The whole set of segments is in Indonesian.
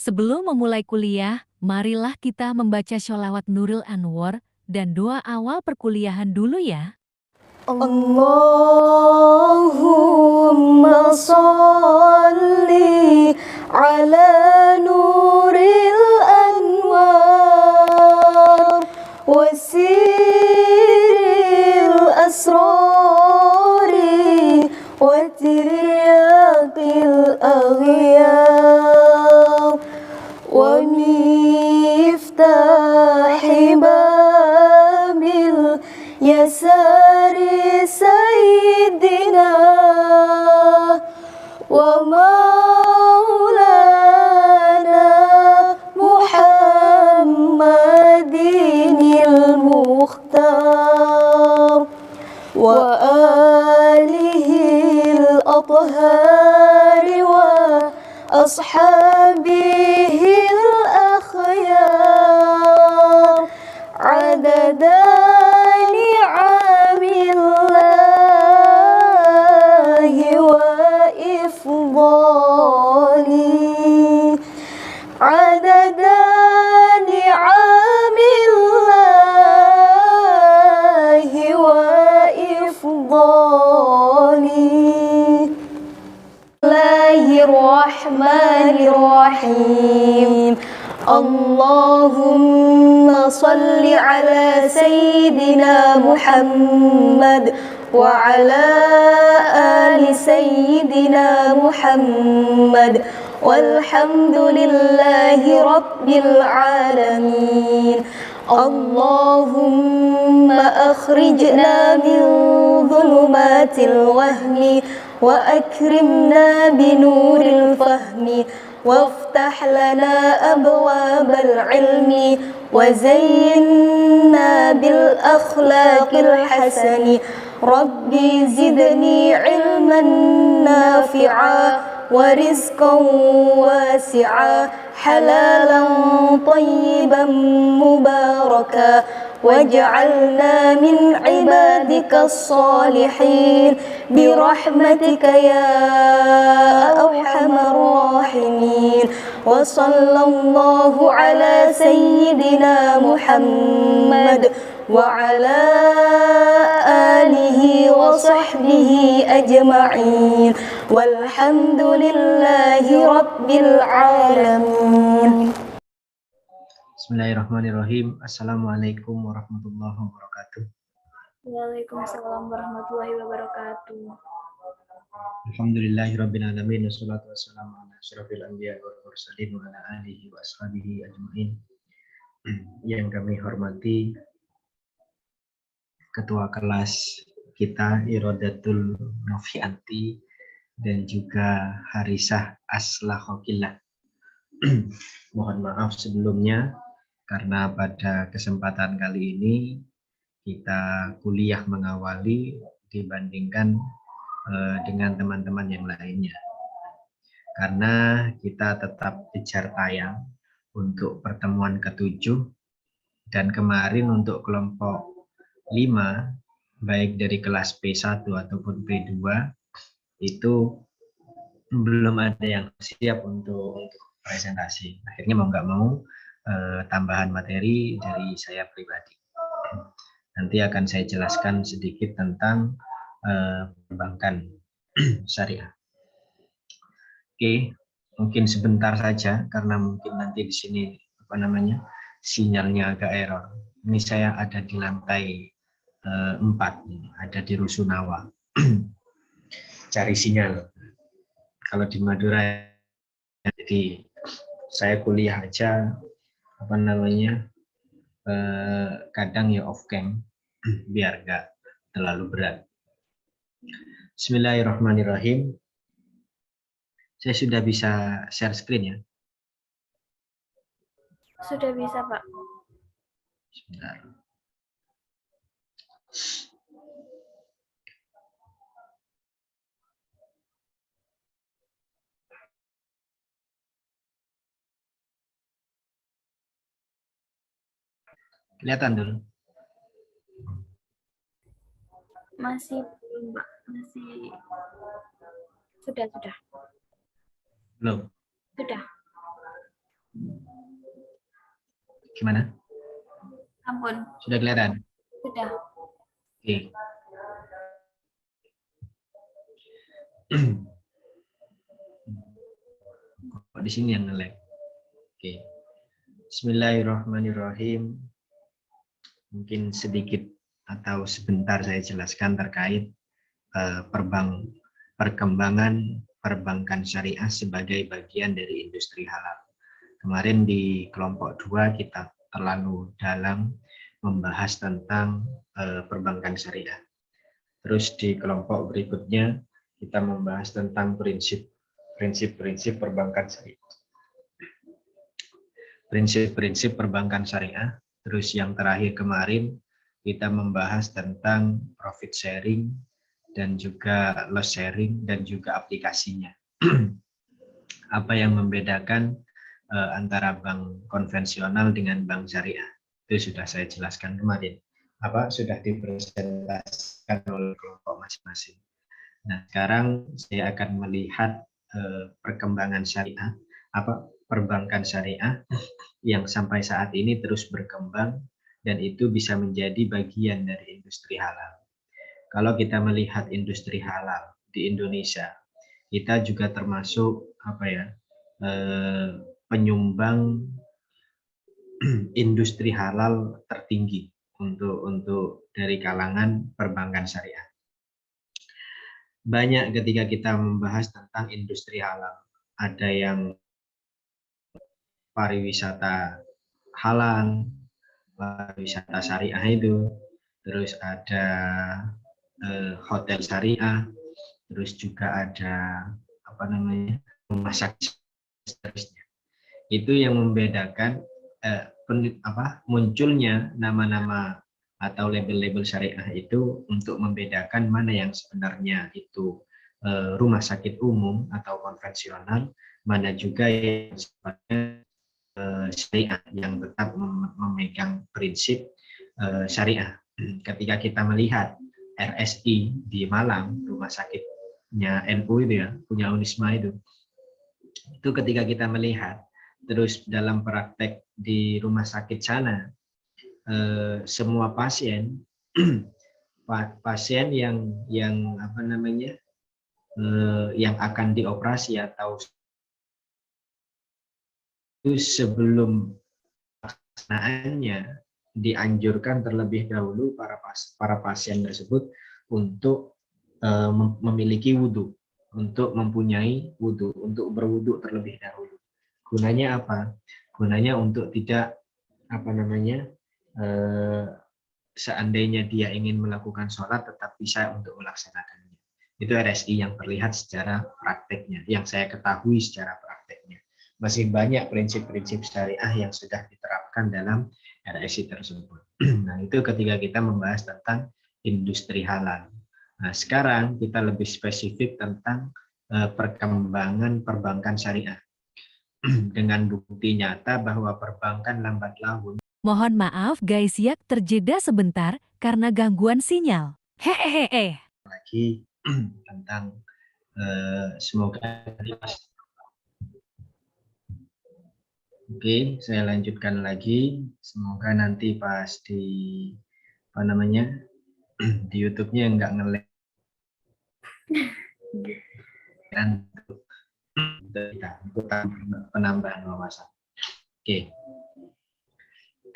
Sebelum memulai kuliah, marilah kita membaca sholawat Nurul Anwar dan doa awal perkuliahan dulu ya. Allahumma salli ala nuril anwar wasiril asrari wa tiryaqil aghyar wa miftahi babil yasari sayyidina wa maulana Muhammadinil Mukhtar wa alihil athhari wa ashabihil akhyar adada عدد نعم الله وإفضاله الله الرحمن الرحيم اللهم صل على سيدنا محمد وعلى آل سيدنا محمد والحمد لله رب العالمين اللهم أخرجنا من ظلمات الوهم وأكرمنا بنور الفهم وافتح لنا أبواب العلم وزينا بالأخلاق الحسن ربي زدني علما نافعا ورزقا واسعا حلالا طيبا مباركا واجعلنا من عبادك الصالحين برحمتك يا أرحم الراحمين وصلى الله على سيدنا محمد وعلى آله وصحبه أجمعين والحمد لله رب العالمين. Bismillahirrahmanirrahim. Assalamualaikum warahmatullahi wabarakatuh. Waalaikumsalam warahmatullahi wabarakatuh. Alhamdulillahirabbil alamin wassalatu wassalamu ala asyrofil anbiya'i wal mursalin wa ala alihi wa ashabihi ajmain. Yang kami hormati ketua kelas kita Irodatul Novianti dan juga Harisah Aslahokillah. Mohon maaf sebelumnya karena pada kesempatan kali ini kita kuliah mengawali dibandingkan dengan teman-teman yang lainnya. Karena kita tetap kejar tayang untuk pertemuan ke-7 dan kemarin untuk kelompok 5 baik dari kelas P1 ataupun P2 itu belum ada yang siap untuk presentasi. Akhirnya mau nggak mau tambahan materi dari saya pribadi. Nanti akan saya jelaskan sedikit tentang perbankan syariah. Oke, mungkin sebentar saja karena mungkin nanti di sini sinyalnya agak error. Ini saya ada di lantai 4, ada di Rusunawa. Cari sinyal. Kalau di Madura, jadi saya kuliah aja kadang ya off cam biar gak terlalu berat. Bismillahirrahmanirrahim. Saya sudah bisa share screen ya? Sudah bisa, Pak. Sebentar. Kelihatan dulu? Masih belum, Pak. Masih. Sudah. Belum? Sudah. Gimana? Ampun, Sudah kelihatan? sudah. Oke. Kok di sini yang nge-lag? Oke. Bismillahirrahmanirrahim. Mungkin sedikit atau sebentar saya jelaskan terkait perkembangan perbankan syariah sebagai bagian dari industri halal. Kemarin di kelompok 2 kita terlalu dalam membahas tentang perbankan syariah. Terus di kelompok berikutnya kita membahas tentang prinsip-prinsip perbankan syariah. Prinsip-prinsip perbankan syariah. Terus yang terakhir kemarin kita membahas tentang profit sharing dan juga loss sharing dan juga aplikasinya. Apa yang membedakan antara bank konvensional dengan bank syariah? Itu sudah saya jelaskan kemarin. Sudah dipresentasikan oleh kelompok masing-masing. Nah, sekarang saya akan melihat perkembangan syariah, perbankan syariah yang sampai saat ini terus berkembang dan itu bisa menjadi bagian dari industri halal. Kalau kita melihat industri halal di Indonesia, kita juga termasuk penyumbang industri halal tertinggi untuk dari kalangan perbankan syariah. Banyak ketika kita membahas tentang industri halal, ada yang pariwisata halal, pariwisata syariah itu, terus ada hotel syariah, terus juga ada rumah sakit seterusnya. Itu yang membedakan munculnya nama-nama atau label-label syariah itu untuk membedakan mana yang sebenarnya itu rumah sakit umum atau konvensional, mana juga yang sifatnya syariah yang tetap memegang prinsip syariah. Ketika kita melihat RSI di Malang, rumah sakitnya NU itu ya, punya Unisma itu ketika kita melihat terus dalam praktek di rumah sakit sana, semua pasien yang akan dioperasi atau itu sebelum pelaksanaannya dianjurkan terlebih dahulu para pasien tersebut untuk memiliki wudhu, untuk mempunyai wudhu, untuk berwudhu terlebih dahulu. Gunanya apa? Gunanya untuk tidak seandainya dia ingin melakukan sholat tetap bisa untuk melaksanakannya. Itu RSI yang terlihat secara prakteknya, yang saya ketahui secara prakteknya. Masih banyak prinsip-prinsip syariah yang sudah diterapkan dalam RSI tersebut. Nah, itu ketika kita membahas tentang industri halal. Nah, sekarang kita lebih spesifik tentang perkembangan perbankan syariah. Dengan bukti nyata bahwa perbankan lambat laun. Mohon maaf guys ya, terjeda sebentar karena gangguan sinyal. Hehehe. Lagi tentang semoga. Oke, saya lanjutkan lagi. Semoga nanti pas di di YouTube-nya nggak nge-lag. Dan untuk penambahan wawasan. Oke.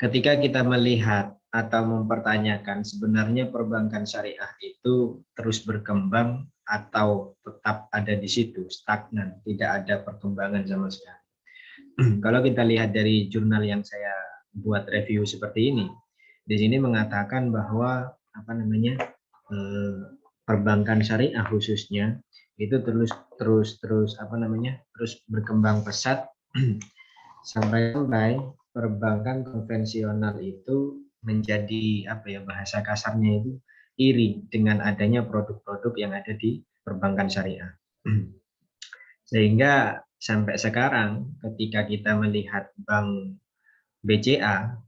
Ketika kita melihat atau mempertanyakan sebenarnya perbankan syariah itu terus berkembang atau tetap ada di situ, stagnan, tidak ada perkembangan sama sekali. Kalau kita lihat dari jurnal yang saya buat review seperti ini, di sini mengatakan bahwa perbankan syariah khususnya itu terus berkembang pesat sampai perbankan konvensional itu menjadi bahasa kasarnya itu iri dengan adanya produk-produk yang ada di perbankan syariah. Sehingga sampai sekarang ketika kita melihat bank BCA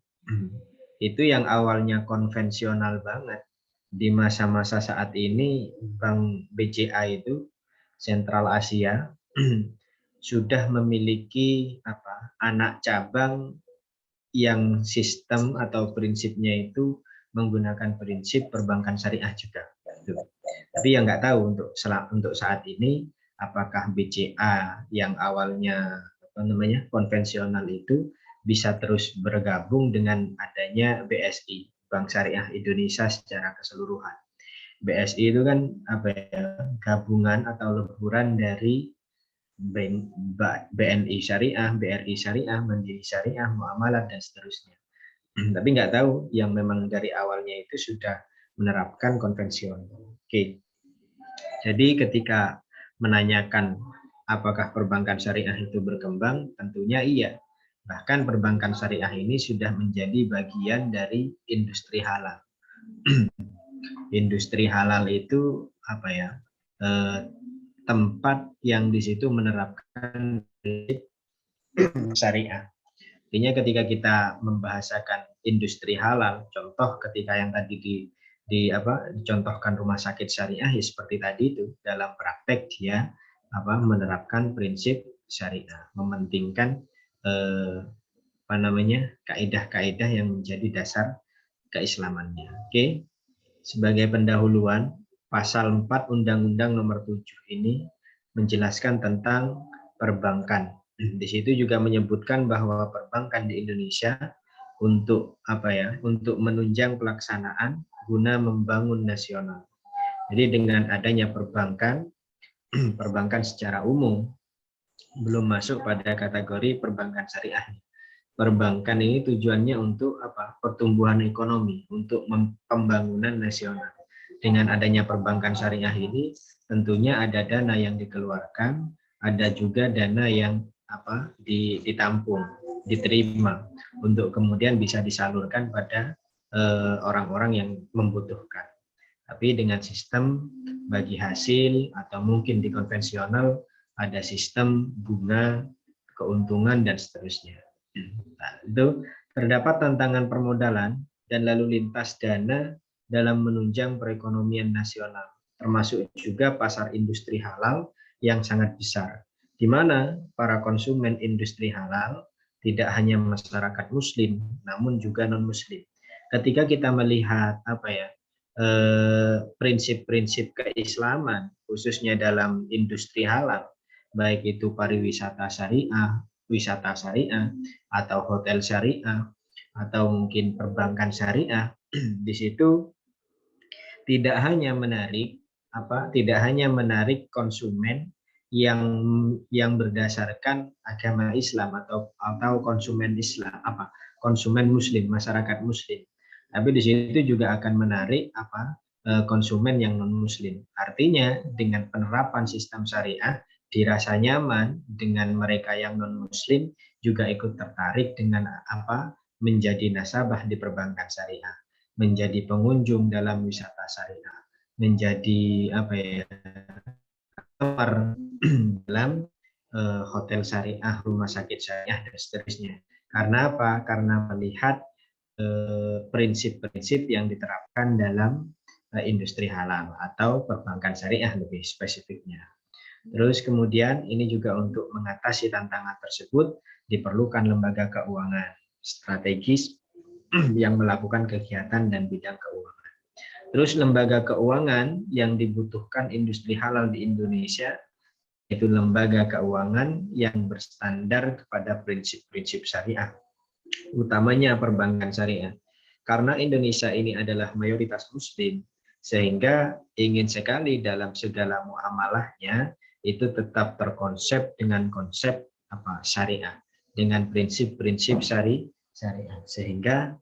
itu yang awalnya konvensional banget, di masa-masa saat ini bank BCA itu Sentral Asia sudah memiliki anak cabang yang sistem atau prinsipnya itu menggunakan prinsip perbankan syariah juga. Tapi yang nggak tahu untuk saat ini apakah BCA yang awalnya konvensional itu bisa terus bergabung dengan adanya BSI, Bank Syariah Indonesia secara keseluruhan. BSI itu kan gabungan atau leburan dari BNI Syariah, BRI Syariah, Mandiri Syariah, Muamalat dan seterusnya. Tapi nggak tahu yang memang dari awalnya itu sudah menerapkan konvensional. Oke. Jadi ketika menanyakan apakah perbankan syariah itu berkembang, tentunya iya. Bahkan perbankan syariah ini sudah menjadi bagian dari industri halal. Industri halal itu tempat yang di situ menerapkan syariah. Artinya ketika kita membahasakan industri halal, contoh ketika yang tadi dicontohkan rumah sakit syariah ya seperti tadi itu dalam praktek dia menerapkan prinsip syariah, mementingkan kaidah-kaidah yang menjadi dasar keislamannya. Oke. Sebagai pendahuluan, pasal 4 Undang-Undang Nomor 7 ini menjelaskan tentang perbankan. Di situ juga menyebutkan bahwa perbankan di Indonesia untuk menunjang pelaksanaan guna membangun nasional. Jadi dengan adanya perbankan secara umum belum masuk pada kategori perbankan syariah. Perbankan ini tujuannya untuk pertumbuhan ekonomi, untuk pembangunan nasional. Dengan adanya perbankan syariah ini tentunya ada dana yang dikeluarkan, ada juga dana yang ditampung, diterima untuk kemudian bisa disalurkan pada orang-orang yang membutuhkan. Tapi dengan sistem bagi hasil atau mungkin di konvensional ada sistem bunga, keuntungan dan seterusnya. Nah, itu terdapat tantangan permodalan dan lalu lintas dana dalam menunjang perekonomian nasional, termasuk juga pasar industri halal yang sangat besar, di mana para konsumen industri halal tidak hanya masyarakat muslim, namun juga non-muslim. Ketika kita melihat prinsip-prinsip keislaman, khususnya dalam industri halal, baik itu pariwisata syariah, wisata syariah, atau hotel syariah, atau mungkin perbankan syariah, di situ tidak hanya menarik konsumen yang berdasarkan agama Islam atau konsumen Islam, konsumen muslim, masyarakat muslim. Tapi di situ juga akan menarik konsumen yang non muslim. Artinya dengan penerapan sistem syariah dirasa nyaman dengan mereka yang non muslim juga ikut tertarik dengan menjadi nasabah di perbankan syariah, menjadi pengunjung dalam wisata syariah, menjadi dalam hotel syariah, rumah sakit syariah dan seterusnya. Karena apa? Karena melihat prinsip-prinsip yang diterapkan dalam industri halal atau perbankan syariah lebih spesifiknya. Terus kemudian ini juga untuk mengatasi tantangan tersebut diperlukan lembaga keuangan strategis yang melakukan kegiatan dan bidang keuangan. Terus lembaga keuangan yang dibutuhkan industri halal di Indonesia yaitu lembaga keuangan yang berstandar kepada prinsip-prinsip syariah, utamanya perbankan syariah. Karena Indonesia ini adalah mayoritas muslim, sehingga ingin sekali dalam segala muamalahnya itu tetap terkonsep dengan konsep syariah, dengan prinsip-prinsip syariah, sehingga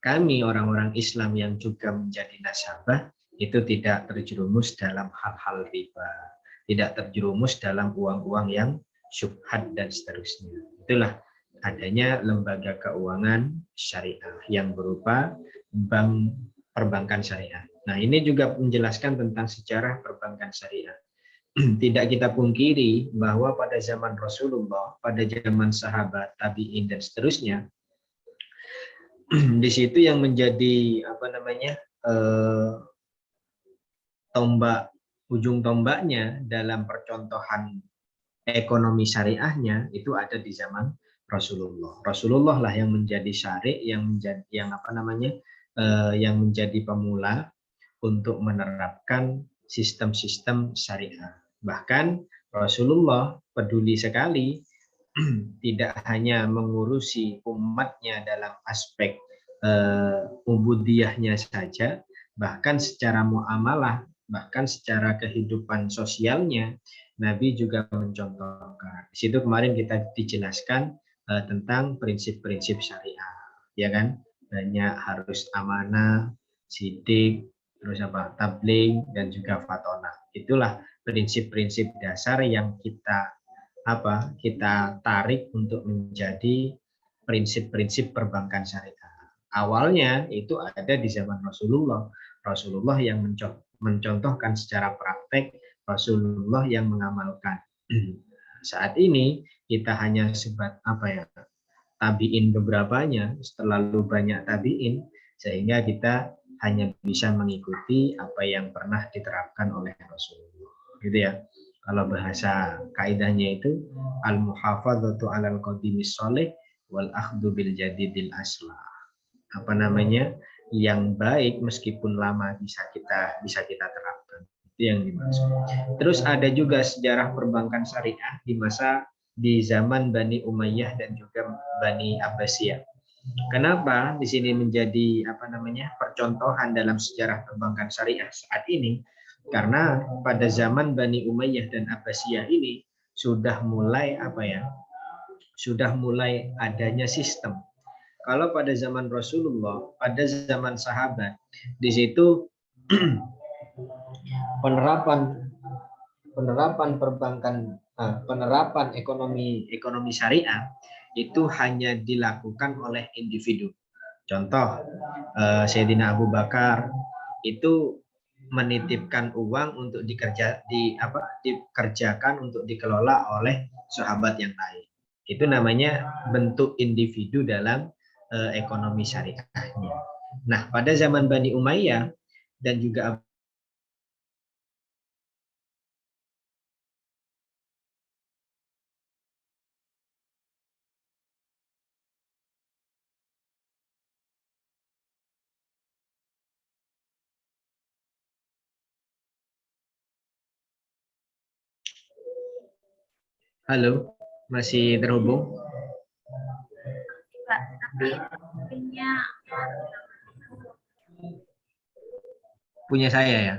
kami orang-orang Islam yang juga menjadi nasabah itu tidak terjerumus dalam hal-hal riba, tidak terjerumus dalam uang-uang yang syubhat dan seterusnya. Itulah adanya lembaga keuangan syariah yang berupa bank perbankan syariah. Nah, ini juga menjelaskan tentang sejarah perbankan syariah. Tidak kita pungkiri bahwa pada zaman Rasulullah, pada zaman sahabat, tabi'in dan seterusnya, di situ yang menjadi ujung tombaknya dalam percontohan ekonomi syariahnya itu ada di zaman Rasulullah. Rasulullah lah yang menjadi syari, yang menjadi pemula untuk menerapkan sistem-sistem syariah. Bahkan Rasulullah peduli sekali tidak hanya mengurusi umatnya dalam aspek ubudiyahnya saja, bahkan secara muamalah, bahkan secara kehidupan sosialnya, Nabi juga mencontohkan. Di situ kemarin kita dijelaskan tentang prinsip-prinsip syariah, ya kan? Banyak harus amanah, sidik, terus tabligh dan juga fatona. Itulah prinsip-prinsip dasar yang kita tarik untuk menjadi prinsip-prinsip perbankan syariah. Awalnya itu ada di zaman Rasulullah. Rasulullah yang mencontohkan secara praktek, Rasulullah yang mengamalkan. Saat ini kita hanya tabiin beberapanya, terlalu banyak tabiin, sehingga kita hanya bisa mengikuti apa yang pernah diterapkan oleh Rasulullah. Gitu ya. Kalau bahasa kaidahnya itu al-muhafadzatu 'alal qadimis shalih wal akhdhu bil jadidil aslah. Yang baik meskipun lama bisa kita terapkan. Itu yang dimaksud. Terus ada juga sejarah perbankan syariah di zaman Bani Umayyah dan juga Bani Abbasiyah. Kenapa di sini menjadi percontohan dalam sejarah perbankan syariah saat ini? Karena pada zaman Bani Umayyah dan Abbasiyah ini sudah mulai adanya sistem. Kalau pada zaman Rasulullah, pada zaman sahabat, di situ penerapan ekonomi syariah itu hanya dilakukan oleh individu. Contoh, Sayyidina Abu Bakar itu menitipkan uang untuk dikerjakan untuk dikelola oleh sahabat yang lain. Itu namanya bentuk individu dalam ekonomi syariahnya. Nah, pada zaman Bani Umayyah dan juga Halo, masih terhubung? Punya saya ya?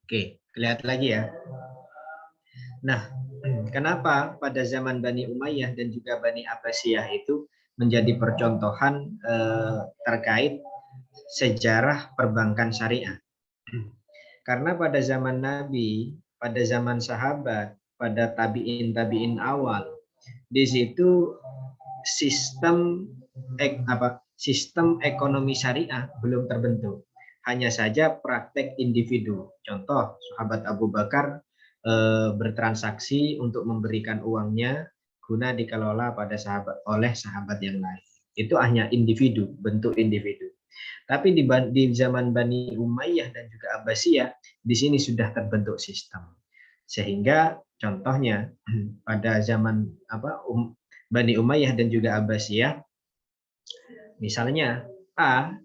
Oke, kelihatan lagi ya. Nah, kenapa pada zaman Bani Umayyah dan juga Bani Abbasiyah itu menjadi percontohan terkait sejarah perbankan syariah? Karena pada zaman Nabi, pada zaman sahabat, pada tabiin awal, di situ sistem ekonomi syariah belum terbentuk. Hanya saja praktek individu. Contoh, sahabat Abu Bakar bertransaksi untuk memberikan uangnya guna dikelola oleh sahabat yang lain. Itu hanya individu, bentuk individu. Tapi di zaman Bani Umayyah dan juga Abbasiyah, di sini sudah terbentuk sistem. Sehingga contohnya pada zaman Bani Umayyah dan juga Abbasiyah, misalnya A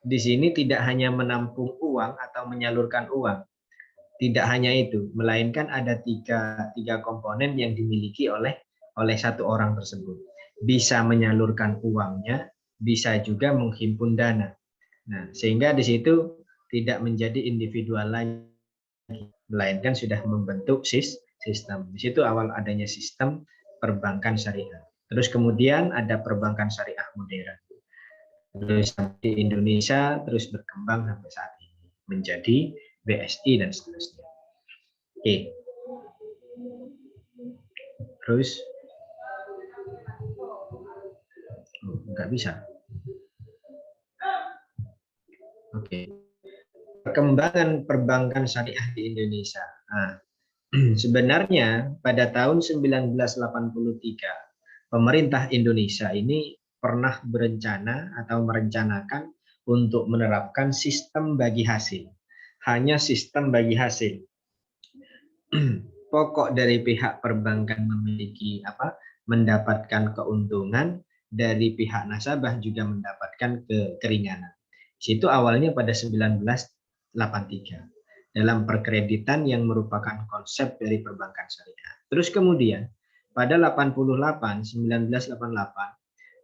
di sini tidak hanya menampung uang atau menyalurkan uang, tidak hanya itu, melainkan ada tiga komponen yang dimiliki oleh satu orang tersebut. Bisa menyalurkan uangnya, bisa juga menghimpun dana. Nah, sehingga di situ tidak menjadi individual lagi, melainkan sudah membentuk sistem. Di situ awal adanya sistem perbankan syariah. Terus kemudian ada perbankan syariah modern. Terus di Indonesia terus berkembang sampai saat ini menjadi BSI dan seterusnya. Oke. Terus nggak bisa. Oke. Perkembangan perbankan syariah di Indonesia. Nah, sebenarnya pada tahun 1983 pemerintah Indonesia ini pernah berencana atau merencanakan untuk menerapkan sistem bagi hasil. Hanya sistem bagi hasil. Pokok dari pihak perbankan memiliki mendapatkan keuntungan, dari pihak nasabah juga mendapatkan keringanan. Situ awalnya pada 1983 dalam perkreditan yang merupakan konsep dari perbankan syariah. Terus kemudian pada 1988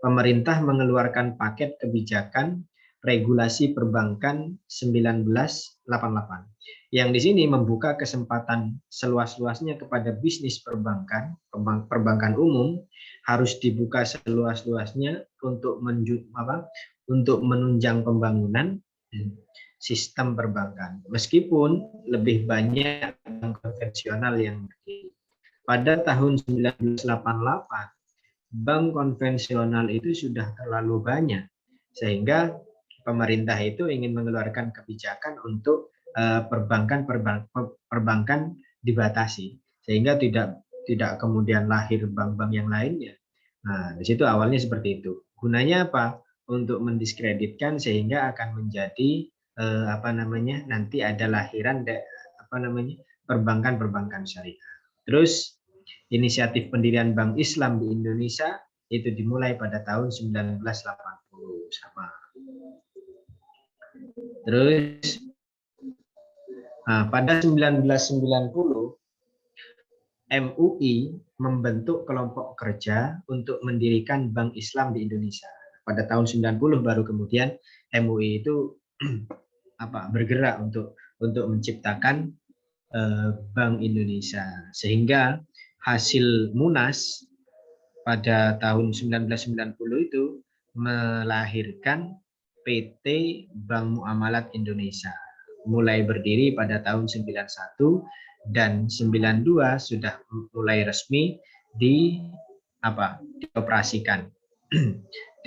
pemerintah mengeluarkan paket kebijakan regulasi perbankan 1988 yang di sini membuka kesempatan seluas-luasnya kepada bisnis perbankan, perbankan umum harus dibuka seluas-luasnya untuk menunjang pembangunan sistem perbankan. Meskipun lebih banyak bank konvensional yang pada tahun 1988 bank konvensional itu sudah terlalu banyak sehingga pemerintah itu ingin mengeluarkan kebijakan untuk perbankan dibatasi sehingga tidak kemudian lahir bank-bank yang lainnya. Nah, di situ awalnya seperti itu. Gunanya apa? Untuk mendiskreditkan sehingga akan menjadi nanti ada lahiran perbankan syariah. Terus inisiatif pendirian Bank Islam di Indonesia itu dimulai pada tahun 1980 sama. Terus pada 1990 MUI membentuk kelompok kerja untuk mendirikan Bank Islam di Indonesia. Pada tahun 90 baru kemudian MUI itu bergerak untuk menciptakan Bank Indonesia, sehingga hasil Munas pada tahun 1990 itu melahirkan PT Bank Muamalat Indonesia, mulai berdiri pada tahun 91 dan 92 sudah mulai resmi dioperasikan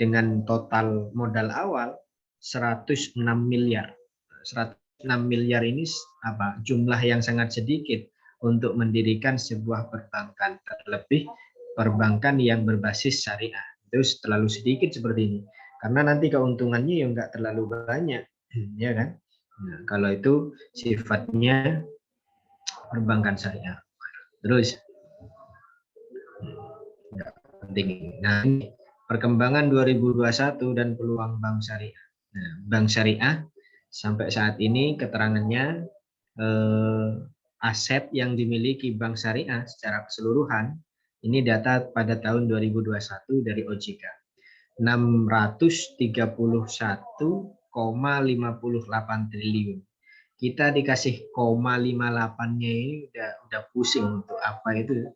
dengan total modal awal 106 miliar. 106 miliar ini jumlah yang sangat sedikit untuk mendirikan sebuah perbankan, terlebih perbankan yang berbasis syariah. Itu terlalu sedikit seperti ini. Karena nanti keuntungannya ya nggak terlalu banyak, ya kan? Nah, kalau itu sifatnya perbankan syariah. Terus nggak penting. Nah, ini perkembangan 2021 dan peluang bank syariah. Nah, bank syariah sampai saat ini keterangannya aset yang dimiliki bank syariah secara keseluruhan ini data pada tahun 2021 dari OJK 631,58 triliun. Kita dikasih 0,58-nya ini udah pusing untuk apa itu,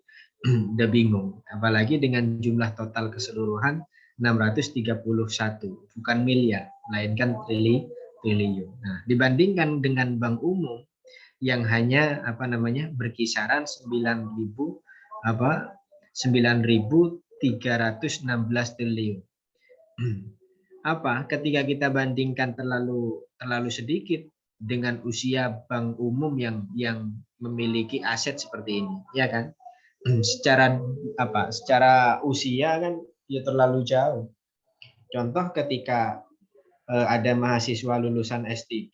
udah bingung. Apalagi dengan jumlah total keseluruhan 631, bukan miliar, melainkan triliun. Nah, dibandingkan dengan bank umum yang hanya berkisaran 9.316 triliun. Ketika kita bandingkan terlalu sedikit dengan usia bank umum yang memiliki aset seperti ini, ya kan? Secara usia kan ya terlalu jauh. Contoh ketika ada mahasiswa lulusan S3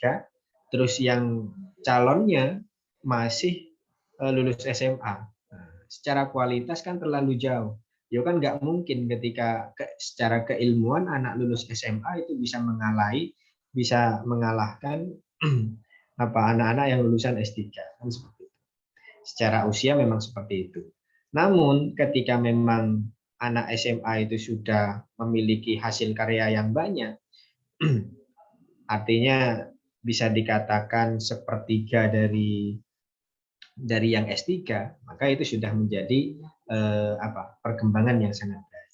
terus yang calonnya masih lulus SMA. Nah, secara kualitas kan terlalu jauh. Ya kan nggak mungkin ketika secara keilmuan anak lulus SMA itu bisa mengalahkan anak-anak yang lulusan S3. Kan seperti itu. Secara usia memang seperti itu. Namun ketika memang anak SMA itu sudah memiliki hasil karya yang banyak, artinya bisa dikatakan sepertiga dari yang S3, maka itu sudah menjadi perkembangan yang sangat baik.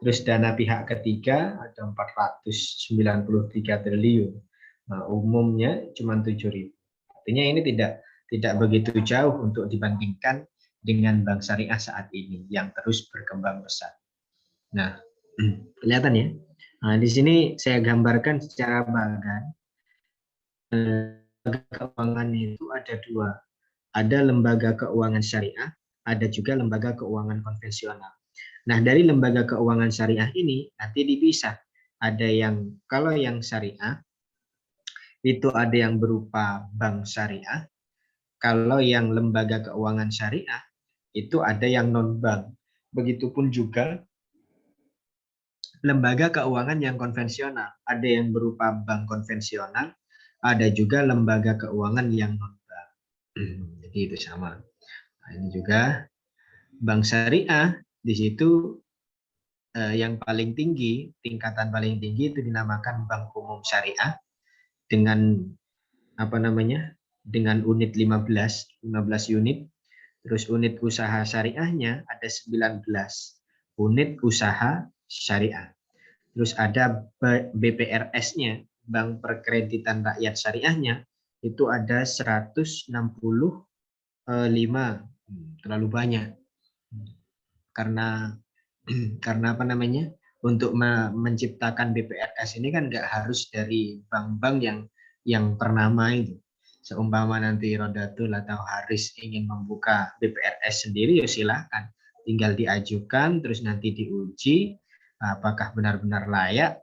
Terus dana pihak ketiga ada 493 triliun. Nah, umumnya cuma 7.000. Artinya ini tidak begitu jauh untuk dibandingkan dengan bank syariah saat ini yang terus berkembang pesat. Nah, kelihatan ya. Nah, di sini saya gambarkan secara bagan. Lembaga keuangan itu ada dua. Ada lembaga keuangan syariah, ada juga lembaga keuangan konvensional. Nah, dari lembaga keuangan syariah ini nanti dipisah. Ada yang, kalau yang syariah, itu ada yang berupa bank syariah. Kalau yang lembaga keuangan syariah, itu ada yang non-bank. Begitupun juga lembaga keuangan yang konvensional. Ada yang berupa bank konvensional, ada juga lembaga keuangan yang non-bank. Jadi itu sama. Nah, ini juga bank syariah, di situ yang paling tinggi, tingkatan paling tinggi itu dinamakan bank umum syariah dengan apa namanya? Dengan unit 15 unit. Terus unit usaha syariahnya ada 19 unit usaha syariah. Terus ada BPRS-nya, Bank Perkreditan Rakyat Syariahnya, itu ada 165, terlalu banyak. Karena apa namanya? Untuk menciptakan BPRS ini kan nggak harus dari bank-bank yang ternama itu. Seumpama nanti Rodatul atau Haris ingin membuka BPRS sendiri, ya silakan. Tinggal diajukan, terus nanti diuji apakah benar-benar layak.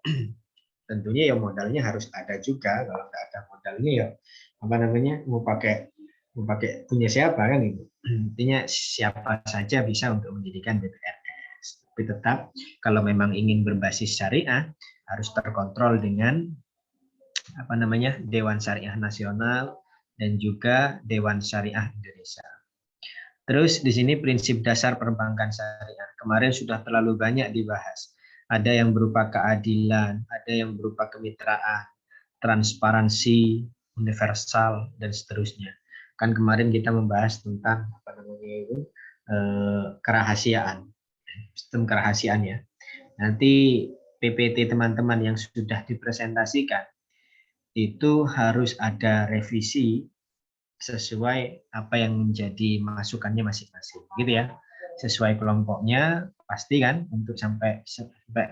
Tentunya ya modalnya harus ada juga. Kalau nggak ada modalnya ya apa namanya, mau pakai punya siapa kan itu. Intinya siapa saja bisa untuk mendirikan BPRS. Tapi tetap kalau memang ingin berbasis syariah harus terkontrol dengan apa namanya, Dewan Syariah Nasional dan juga Dewan Syariah Indonesia. Terus di sini prinsip dasar perbankan syariah. Kemarin sudah terlalu banyak dibahas. Ada yang berupa keadilan, ada yang berupa kemitraan, transparansi, universal, dan seterusnya. Kan kemarin kita membahas tentang apa namanya itu, kerahasiaan, sistem kerahasiaan ya. Nanti PPT teman-teman yang sudah dipresentasikan itu harus ada revisi sesuai apa yang menjadi masukannya masing-masing, gitu ya. Sesuai kelompoknya pasti kan, untuk sampai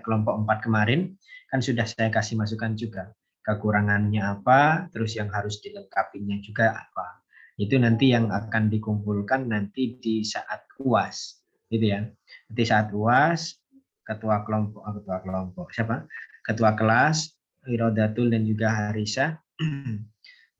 kelompok 4 kemarin kan sudah saya kasih masukan juga. Kekurangannya apa, terus yang harus dilengkapinya juga apa. Itu nanti yang akan dikumpulkan nanti di saat UAS, gitu ya. Nanti saat UAS ketua kelompok siapa? Ketua kelas Irodatul dan juga Harisa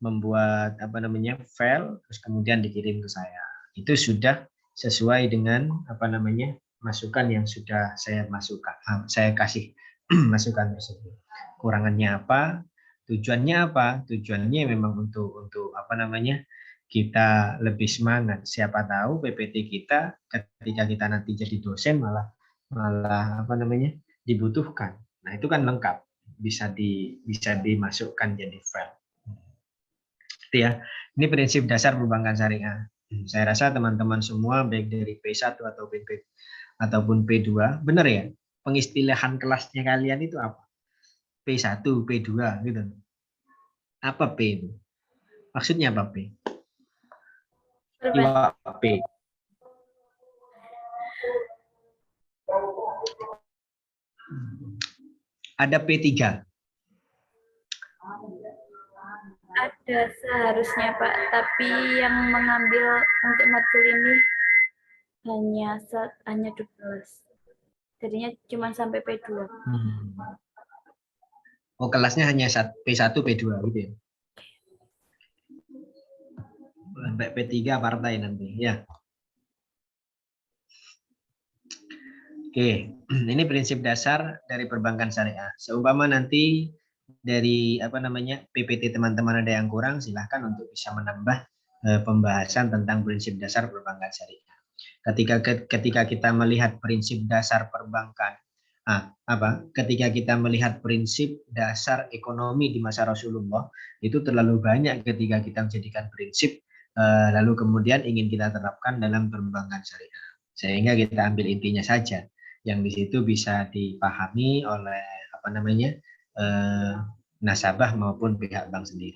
membuat apa namanya file, terus kemudian dikirim ke saya. Itu sudah sesuai dengan apa namanya masukan yang sudah saya masukkan, saya kasih masukan tersebut. Kurangannya apa? Tujuannya apa? Tujuannya memang untuk apa namanya, kita lebih semangat. Siapa tahu PPT kita ketika kita nanti jadi dosen malah apa namanya dibutuhkan. Nah itu kan lengkap, bisa dimasukkan jadi file. Itu ya. Ini prinsip dasar perbankan syariah. Saya rasa teman-teman semua baik dari P1 atau ataupun P2, benar ya? Pengistilahan kelasnya kalian itu apa? P1, P2 gitu. Apa P itu? Maksudnya apa P? Iwa P. Ada P3. Ada seharusnya Pak, tapi yang mengambil untuk matkul ini hanya 12. Jadinya cuma sampai P2. Oh, kelasnya hanya P1, P2 gitu ya. Sampai P3 partai nanti ya. Oke, ini prinsip dasar dari perbankan syariah. Seumpama nanti dari apa namanya PPT teman-teman ada yang kurang, silahkan untuk bisa menambah pembahasan tentang prinsip dasar perbankan syariah. Ketika kita melihat prinsip dasar perbankan, ketika kita melihat prinsip dasar ekonomi di masa Rasulullah, itu terlalu banyak ketika kita menjadikan prinsip lalu kemudian ingin kita terapkan dalam perbankan syariah. Sehingga kita ambil intinya saja, yang di situ bisa dipahami oleh apa namanya nasabah maupun pihak bank sendiri.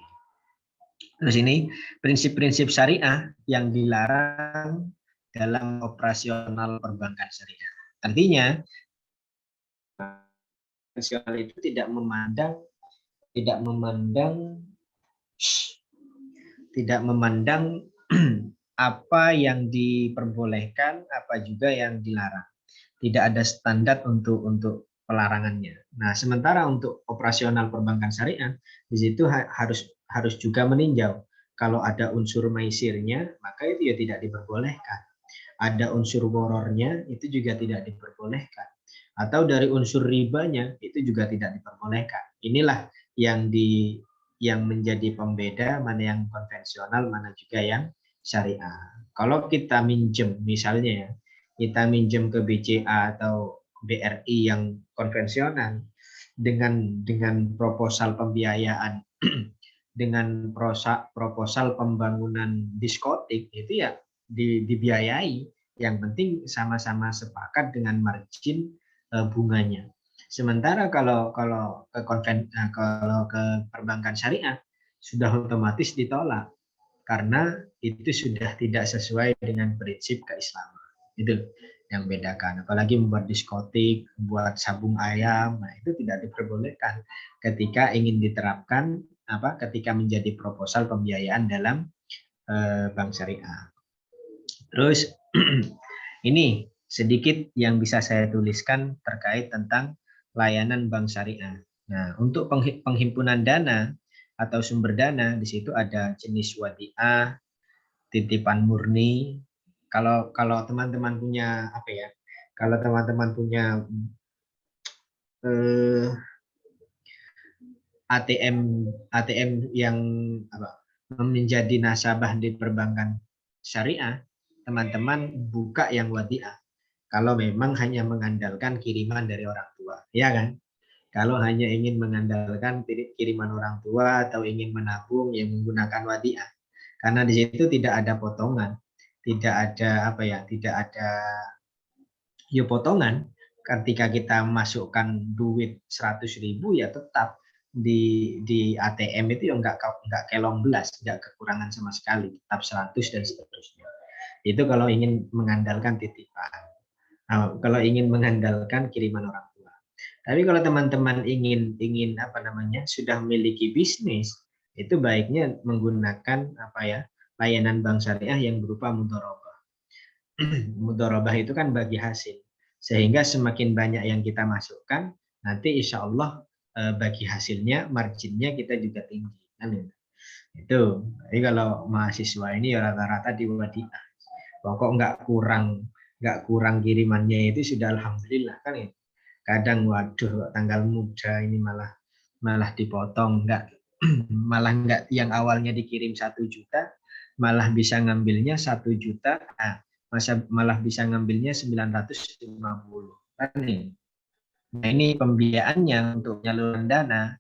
Terus ini prinsip-prinsip syariah yang dilarang dalam operasional perbankan syariah. Artinya operasional itu tidak memandang apa yang diperbolehkan, apa juga yang dilarang. tidak ada standar untuk pelarangannya. Nah, sementara untuk operasional perbankan syariah di situ harus juga meninjau. Kalau ada unsur maisirnya, maka itu ya tidak diperbolehkan. Ada unsur borornya, itu juga tidak diperbolehkan. Atau dari unsur ribanya, itu juga tidak diperbolehkan. Inilah yang menjadi pembeda mana yang konvensional, mana juga yang syariah. Kalau kita minjem, misalnya ya, kita minjem ke BCA atau BRI yang konvensional dengan proposal pembiayaan dengan proposal pembangunan diskotik, itu ya dibiayai. Yang penting sama-sama sepakat dengan margin bunganya. Sementara kalau ke perbankan syariah sudah otomatis ditolak karena itu sudah tidak sesuai dengan prinsip keislaman. Itu yang bedakan. Apalagi membuat diskotik, buat sabung ayam, nah itu tidak diperbolehkan ketika ingin diterapkan ketika menjadi proposal pembiayaan dalam bank syariah. Terus ini sedikit yang bisa saya tuliskan terkait tentang layanan bank syariah. Nah, untuk penghimpunan dana atau sumber dana di situ ada jenis wadiah, titipan murni. Kalau teman-teman punya Kalau teman-teman punya ATM yang menjadi nasabah di perbankan syariah, teman-teman buka yang wadiah. Kalau memang hanya mengandalkan kiriman dari orang tua, ya kan? Kalau hanya ingin mengandalkan kiriman orang tua atau ingin menabung yang menggunakan wadiah, karena di situ tidak ada potongan, tidak ada potongan. Ketika kita masukkan duit 100.000 ya tetap di ATM itu ya nggak kelong belas, nggak kekurangan sama sekali, tetap 100 dan seterusnya. Itu kalau ingin mengandalkan titipan. Nah, kalau ingin mengandalkan kiriman orang tua. Tapi kalau teman-teman ingin sudah memiliki bisnis, itu baiknya menggunakan layanan bank syariah yang berupa mudharabah. Mudharabah itu kan bagi hasil. Sehingga semakin banyak yang kita masukkan, nanti insya Allah bagi hasilnya, marginnya kita juga tinggi. Kan itu. Jadi kalau mahasiswa ini rata-rata di wadiah. Pokok nggak kurang kirimannya itu sudah alhamdulillah kan ya. Kadang waduh tanggal muda ini malah dipotong, malah nggak, yang awalnya dikirim 1 juta malah bisa ngambilnya 1 juta, malah bisa ngambilnya 950 kan nih. Nah ini pembiayaannya untuk penyaluran dana,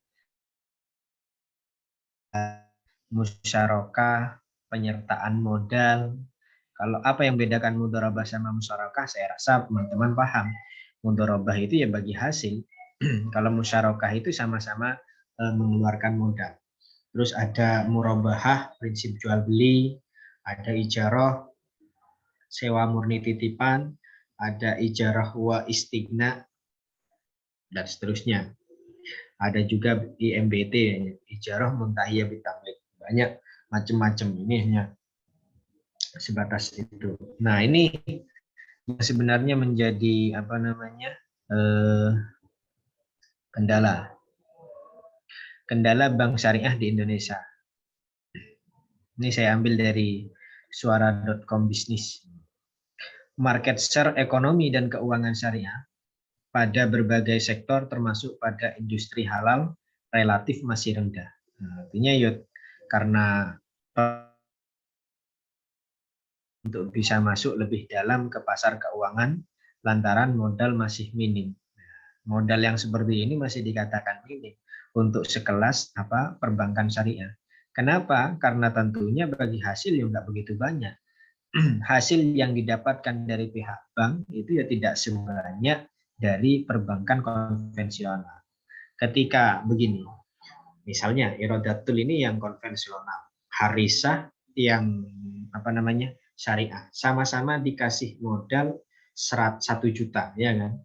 musyarakah, penyertaan modal. Kalau apa yang bedakan mudharabah sama musyarakah, saya rasa teman-teman paham. Mudharabah itu ya bagi hasil. Kalau musyarakah itu sama-sama mengeluarkan modal. Terus ada murabahah, prinsip jual beli, ada ijarah, sewa murni titipan, ada ijarah wa istighna, dan seterusnya. Ada juga IMBT, ijarah muntahiyah bitamlik. Banyak macam-macam, ini hanya sebatas itu. Nah ini sebenarnya menjadi kendala bank syariah di Indonesia. Ini saya ambil dari suara.com bisnis. Market share ekonomi dan keuangan syariah pada berbagai sektor termasuk pada industri halal relatif masih rendah. Nah, artinya karena untuk bisa masuk lebih dalam ke pasar keuangan lantaran modal masih minim. Modal yang seperti ini masih dikatakan minim untuk sekelas perbankan syariah. Kenapa? Karena tentunya bagi hasil yang nggak begitu banyak. Hasil yang didapatkan dari pihak bank itu ya tidak sebanyak dari perbankan konvensional. Ketika begini, misalnya irodatul ini yang konvensional, harisah yang syariah, sama-sama dikasih modal 1 juta, ya kan?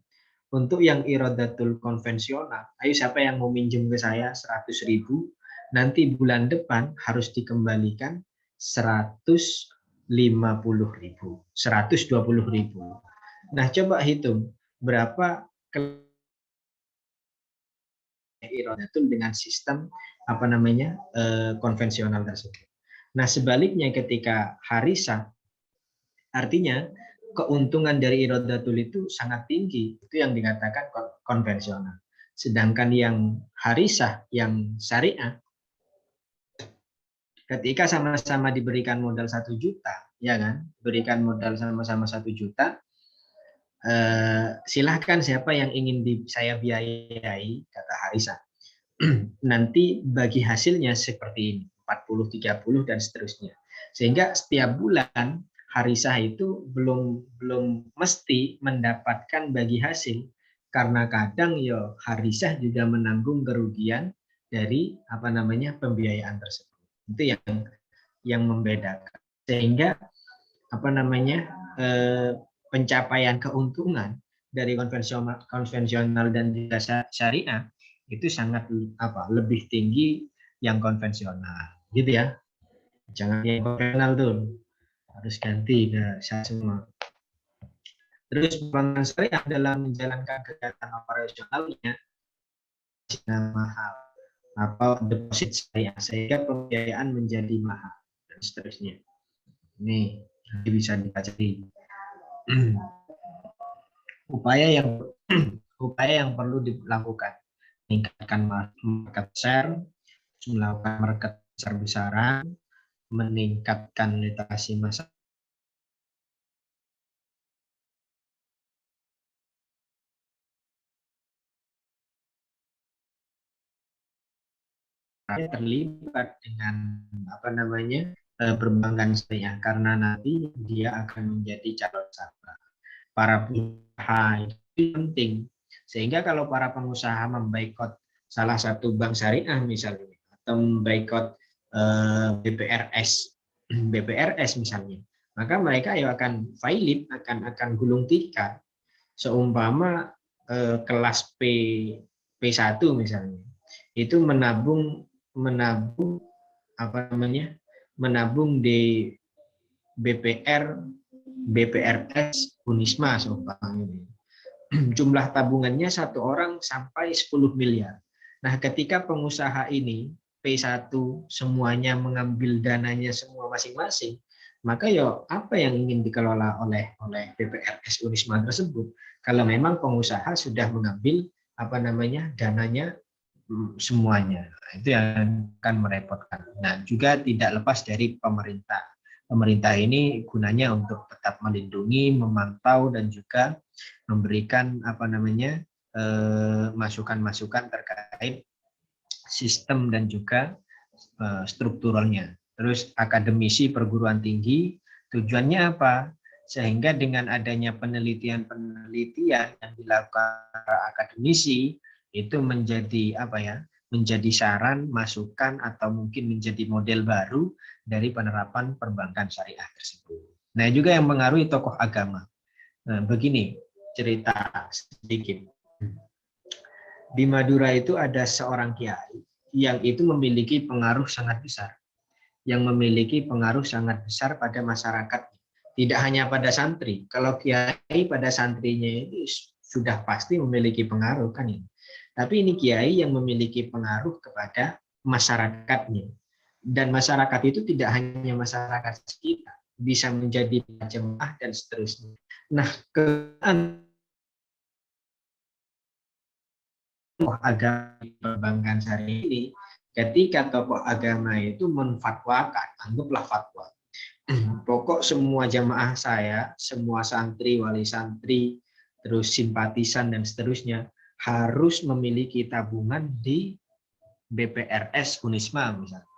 Untuk yang irodatul konvensional, ayo siapa yang mau minjem ke saya 100.000, nanti bulan depan harus dikembalikan 150.000, 120.000. Nah, coba hitung berapa irodatun dengan sistem apa namanya konvensional tersebut. Nah, sebaliknya ketika harisah, artinya keuntungan dari irodatul itu sangat tinggi, itu yang dikatakan konvensional. Sedangkan yang harisah, yang syariah, ketika sama-sama diberikan modal 1 juta, ya kan, berikan modal sama-sama 1 juta, silahkan siapa yang ingin saya biayai, kata harisah. Nanti bagi hasilnya seperti ini, 40, 30 dan seterusnya. Sehingga setiap bulan harisah itu belum mesti mendapatkan bagi hasil, karena kadang ya harisah juga menanggung kerugian dari apa namanya pembiayaan tersebut. Itu yang membedakan. Sehingga apa namanya pencapaian keuntungan dari konvensional dan juga syariah itu sangat lebih tinggi yang konvensional, gitu ya. Jangan yang konvensional tuh, harus ganti ke semua. Terus bank syariah dalam menjalankan kegiatan operasionalnya mahal atau deposit syariah, sehingga pembiayaan menjadi mahal dan seterusnya. Ini bisa dibaca di upaya yang perlu dilakukan, meningkatkan market share, melakukan market besar-besaran, meningkatkan literasi masyarakat, terlibat dengan apa namanya perbankan syariah, karena nanti dia akan menjadi calon nasabah. Para pengusaha itu penting, sehingga kalau para pengusaha memboikot salah satu bank syariah misalnya, atau memboikot BPRS misalnya, maka mereka ya akan failib, akan gulung tikar. Seumpama kelas P1 misalnya, itu menabung apa namanya, menabung di BPRS Unisma seumpama ini. Jumlah tabungannya satu orang sampai 10 miliar. Nah, ketika pengusaha ini P1 semuanya mengambil dananya semua masing-masing, maka ya apa yang ingin dikelola oleh BPRS Unisma tersebut? Kalau memang pengusaha sudah mengambil apa namanya dananya semuanya, itu yang akan merepotkan. Nah, juga tidak lepas dari pemerintah. Pemerintah ini gunanya untuk tetap melindungi, memantau dan juga memberikan apa namanya masukan-masukan terkait sistem dan juga strukturalnya. Terus akademisi perguruan tinggi, tujuannya apa? Sehingga dengan adanya penelitian-penelitian yang dilakukan akademisi itu menjadi apa ya? Menjadi saran, masukan atau mungkin menjadi model baru dari penerapan perbankan syariah tersebut. Nah, juga yang mengaruhi tokoh agama. Nah, begini cerita sedikit. Di Madura itu ada seorang kiai yang itu memiliki pengaruh sangat besar. Yang memiliki pengaruh sangat besar pada masyarakat. Tidak hanya pada santri. Kalau kiai pada santrinya itu sudah pasti memiliki pengaruh kan ini. Tapi ini kiai yang memiliki pengaruh kepada masyarakatnya. Dan masyarakat itu tidak hanya masyarakat sekitar, bisa menjadi jemaah dan seterusnya. Nah, tokoh agama perbankan syariah ini, ketika tokoh agama itu menfatwakan, anggaplah fatwa, pokok semua jamaah saya, semua santri, wali santri, terus simpatisan dan seterusnya harus memiliki tabungan di BPRS Unisma misalnya.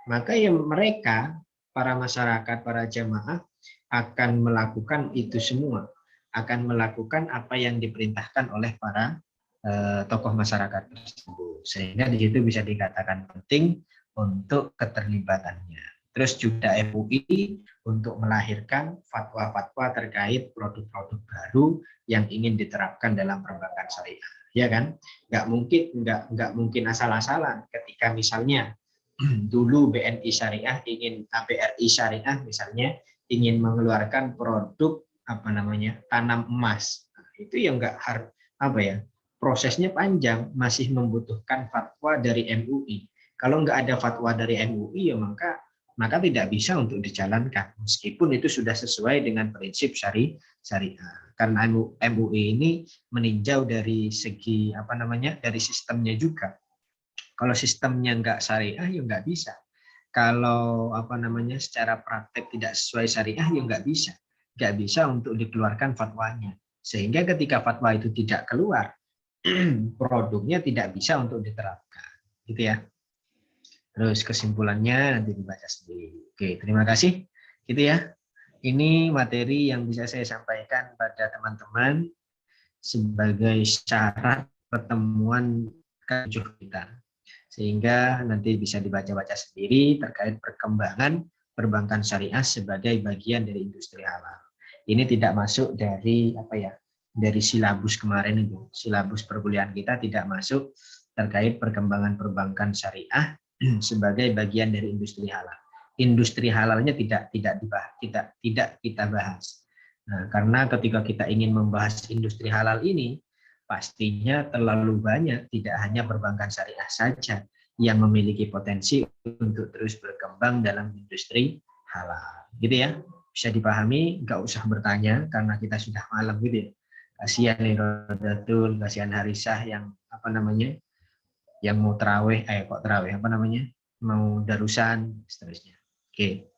Maka ya mereka, para masyarakat, para jamaah akan melakukan itu semua, akan melakukan apa yang diperintahkan oleh para tokoh masyarakat tersebut. Sehingga di situ bisa dikatakan penting untuk keterlibatannya. Terus juga MUI untuk melahirkan fatwa-fatwa terkait produk-produk baru yang ingin diterapkan dalam perbankan syariah, ya kan? Nggak mungkin asal-asalan ketika misalnya dulu BNI Syariah ingin BRI Syariah misalnya ingin mengeluarkan produk apa namanya, tanam emas. Nah, itu ya nggak harus apa ya, prosesnya panjang, masih membutuhkan fatwa dari MUI. Kalau nggak ada fatwa dari MUI ya maka tidak bisa untuk dijalankan, meskipun itu sudah sesuai dengan prinsip syariah. Karena MUI ini meninjau dari segi apa namanya, dari sistemnya juga. Kalau sistemnya nggak syariah ya nggak bisa. Kalau apa namanya, secara praktek tidak sesuai syariah ya nggak bisa untuk dikeluarkan fatwanya. Sehingga ketika fatwa itu tidak keluar, produknya tidak bisa untuk diterapkan, gitu ya. Terus kesimpulannya nanti dibaca sendiri. Oke, terima kasih. Gitu ya. Ini materi yang bisa saya sampaikan pada teman-teman sebagai syarat pertemuan ke-7 kita. Sehingga nanti bisa dibaca-baca sendiri terkait perkembangan perbankan syariah sebagai bagian dari industri halal. Ini tidak masuk dari apa ya? Dari silabus kemarin itu. Silabus perkuliahan kita tidak masuk terkait perkembangan perbankan syariah sebagai bagian dari industri halal. Industri halalnya tidak kita bahas. Nah, karena ketika kita ingin membahas industri halal ini, pastinya terlalu banyak, tidak hanya perbankan syariah saja yang memiliki potensi untuk terus berkembang dalam industri halal. Gitu ya. Bisa dipahami, nggak usah bertanya karena kita sudah malam gitu ya. Kasihan Rodatul, kasihan Harisah yang apa namanya, yang mau terawih, mau darusan, seterusnya. Oke,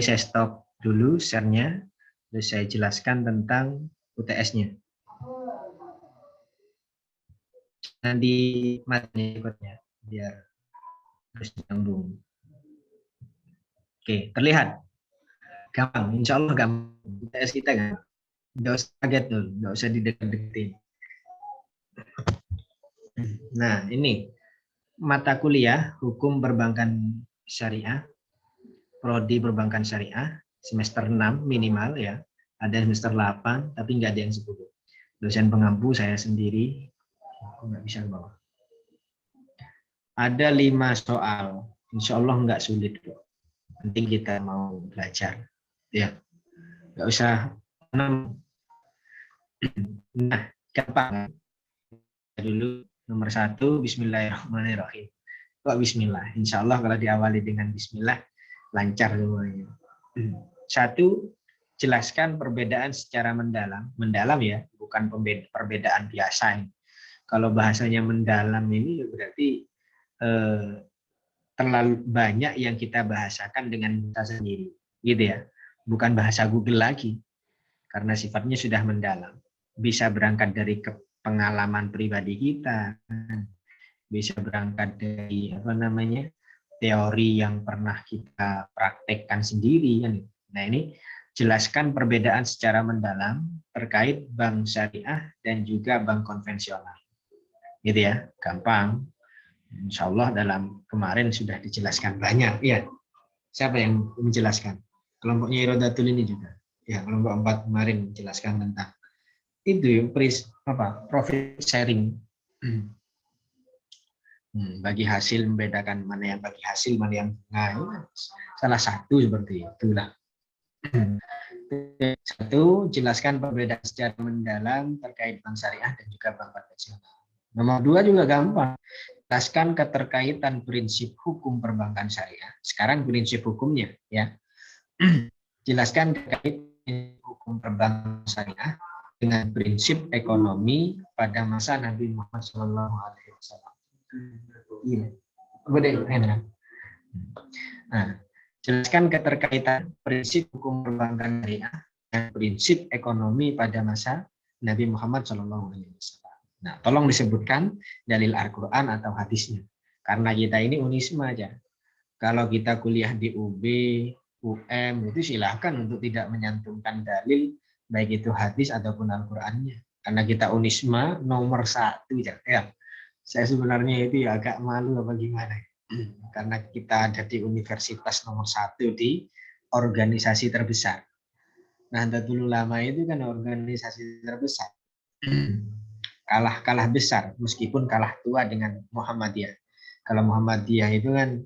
saya stop dulu share-nya, terus saya jelaskan tentang UTS-nya. Nanti materi berikutnya, biar terus nyambung. Oke, terlihat? Gampang, insya Allah gampang. UTS kita gampang. Nggak usah kaget tuh, nggak usah dideketin. Nah, ini mata kuliah Hukum Perbankan Syariah, Prodi Perbankan Syariah, semester 6 minimal ya. Ada semester 8, tapi nggak ada yang 10. Dosen pengampu saya sendiri, aku nggak bisa bawa. Ada 5 soal, insya Allah nggak sulit kok. Penting kita mau belajar, ya. Nggak usah. Nah, gampang. Dulu nomor 1, Bismillahirrahmanirrahim. Kok Bismillah? Insya Allah kalau diawali dengan Bismillah, lancar semuanya. 1, jelaskan perbedaan secara mendalam. Mendalam ya, bukan perbedaan biasa. Kalau bahasanya mendalam ini berarti terlalu banyak yang kita bahasakan dengan kita sendiri, gitu ya. Bukan bahasa Google lagi, karena sifatnya sudah mendalam. Bisa berangkat dari pengalaman pribadi kita, bisa berangkat dari apa namanya, teori yang pernah kita praktekkan sendiri. Nah, ini jelaskan perbedaan secara mendalam terkait bank syariah dan juga bank konvensional. Gitu ya, gampang. Insya Allah dalam kemarin sudah dijelaskan banyak. Ya, siapa yang menjelaskan? Kelompoknya Irodatul ini juga. Ya, kelompok 4 kemarin menjelaskan tentang itu profit sharing. Bagi hasil, membedakan mana yang bagi hasil, mana yang salah satu seperti itulah. 1, jelaskan perbedaan secara mendalam terkait bank syariah dan juga bank konvensional. Nomor 2 juga gampang. Jelaskan keterkaitan prinsip hukum perbankan syariah. Sekarang prinsip hukumnya ya. Jelaskan terkait hukum perbankan syariah dengan prinsip ekonomi pada masa Nabi Muhammad SAW. Nah, jelaskan keterkaitan prinsip hukum perbankan syariah dan prinsip ekonomi pada masa Nabi Muhammad SAW. Nah, tolong disebutkan dalil Al-Quran atau hadisnya. Karena kita ini unisma aja. Kalau kita kuliah di UB, UM, itu silahkan untuk tidak menyantumkan dalil, baik itu hadis ataupun Al-Qurannya. Karena kita unisma nomor 1. Ya. Saya sebenarnya itu ya agak malu apa gimana. Karena kita ada di universitas nomor 1 di organisasi terbesar. Nah, Nahdlatul Ulama itu kan organisasi terbesar. Kalah besar, meskipun kalah tua dengan Muhammadiyah. Kalau Muhammadiyah itu kan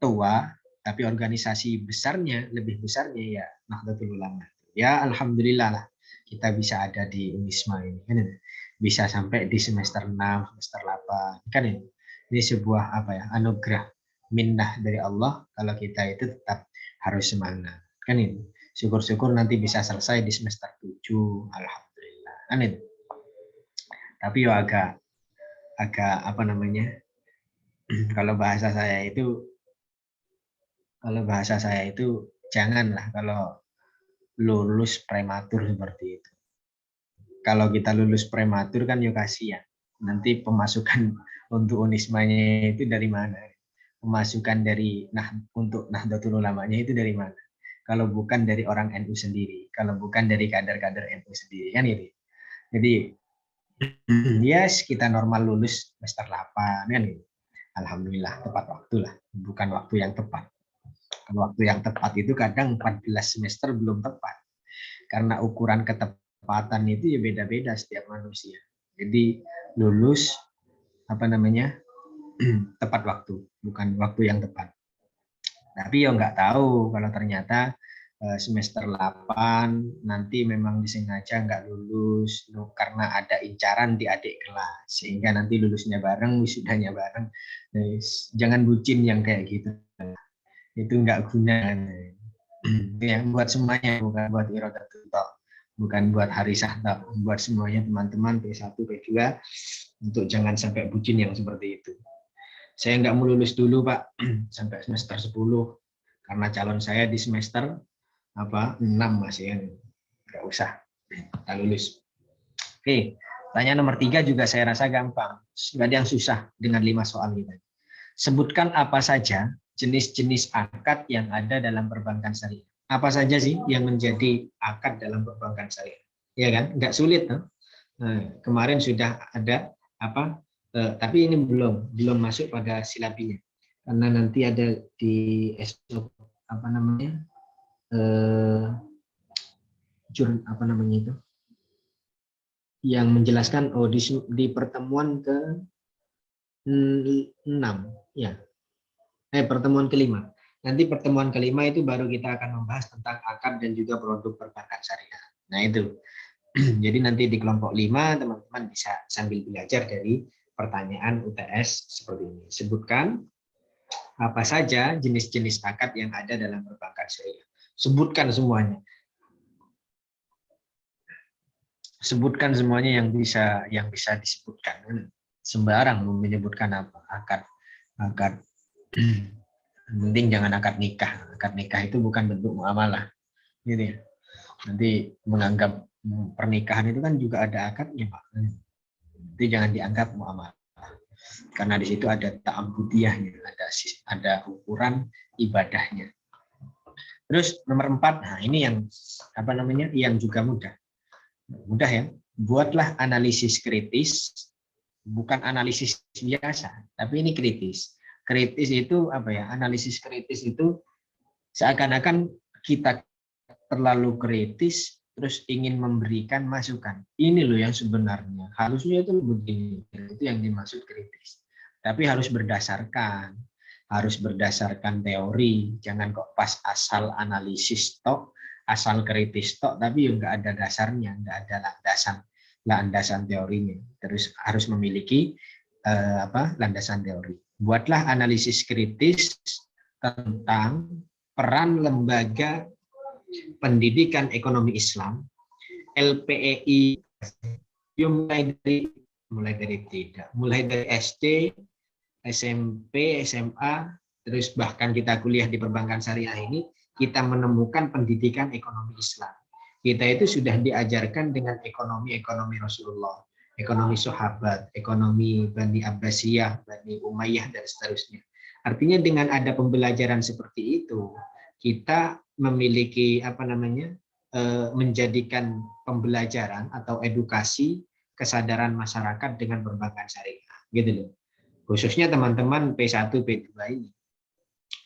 tua, tapi organisasi besarnya, lebih besarnya ya Nahdlatul Ulama. Ya alhamdulillah lah kita bisa ada di Unisma ini kan itu. Bisa sampai di semester 6, semester 8 kan ini. Ini sebuah apa ya, anugerah minnah dari Allah kalau kita itu tetap harus semangat kan itu. Syukur-syukur nanti bisa selesai di semester 7, alhamdulillah kan itu. Tapi ya agak agak apa namanya, kalau bahasa saya itu janganlah kalau lulus prematur seperti itu. Kalau kita lulus prematur kan ya kasihan. Nanti pemasukan untuk Unismanya itu dari mana? Pemasukan dari untuk Nahdlatul Ulamanya itu dari mana? Kalau bukan dari orang NU sendiri, kalau bukan dari kader-kader NU sendiri kan gitu. Jadi yes, kita normal lulus semester 8 kan gitu. Alhamdulillah tepat waktu lah, bukan waktu yang tepat. Kalau waktu yang tepat itu kadang 14 semester belum tepat. Karena ukuran ketepatan itu ya beda-beda setiap manusia. Jadi lulus apa namanya tepat waktu, bukan waktu yang tepat. Tapi ya nggak tahu kalau ternyata semester 8 nanti memang disengaja nggak lulus karena ada incaran di adik kelas sehingga nanti lulusnya bareng, wisudanya bareng. Jangan bucin yang kayak gitu. Itu nggak guna. Yang buat semuanya, bukan buat Irodatul tok, bukan buat Harisah tok, buat semuanya teman-teman P1, P2 untuk jangan sampai bucin yang seperti itu. Saya nggak mau lulus dulu Pak sampai semester 10 karena calon saya di semester 6 masih ya. Nggak usah kita lulus. Oke, tanya nomor 3 juga saya rasa gampang, nggak ada yang susah dengan 5 soal kita. Sebutkan apa saja jenis-jenis akad yang ada dalam perbankan syariah. Apa saja sih yang menjadi akad dalam perbankan syariah? Ya kan, nggak sulit. Nah, kemarin sudah ada apa? Tapi ini belum masuk pada silabinya. Karena nanti ada di SO apa namanya? Apa namanya itu? Yang menjelaskan di pertemuan ke-6 ya. Pertemuan kelima. Nanti pertemuan kelima itu baru kita akan membahas tentang akad dan juga produk perbankan syariah. Nah itu. Jadi nanti di kelompok 5 teman-teman bisa sambil belajar dari pertanyaan UTS seperti ini. Sebutkan apa saja jenis-jenis akad yang ada dalam perbankan syariah. Sebutkan semuanya. Sebutkan semuanya yang bisa disebutkan. Sembarang menyebutkan apa? Akad penting jangan akad nikah. Akad nikah itu bukan bentuk muamalah. Gitu ya. Nanti menganggap pernikahan itu kan juga ada akadnya, Pak. Itu jangan dianggap muamalah. Karena di situ ada ta'abudiyahnya, ada ukuran ibadahnya. Terus nomor 4, nah ini yang apa namanya? Yang juga mudah. Mudah ya. Buatlah analisis kritis, bukan analisis biasa, tapi ini kritis. Kritis itu apa ya? Analisis kritis itu seakan-akan kita terlalu kritis terus ingin memberikan masukan. Ini loh yang sebenarnya harusnya itu begini. Itu yang dimaksud kritis. Tapi harus berdasarkan teori. Jangan kok pas asal analisis tok, asal kritis tok, tapi ya nggak ada dasarnya, nggak ada landasan teorinya. Terus harus memiliki landasan teori. Buatlah analisis kritis tentang peran lembaga pendidikan ekonomi Islam, LPEI, mulai dari SD, SMP, SMA, terus bahkan kita kuliah di perbankan syariah ini, kita menemukan pendidikan ekonomi Islam. Kita itu sudah diajarkan dengan ekonomi Rasulullah, ekonomi sahabat, ekonomi Bani Abbasiyah, Bani Umayyah, dan seterusnya. Artinya dengan ada pembelajaran seperti itu, kita memiliki menjadikan pembelajaran atau edukasi kesadaran masyarakat dengan perbankan syariah, gitu loh. Khususnya teman-teman P1, P2 ini.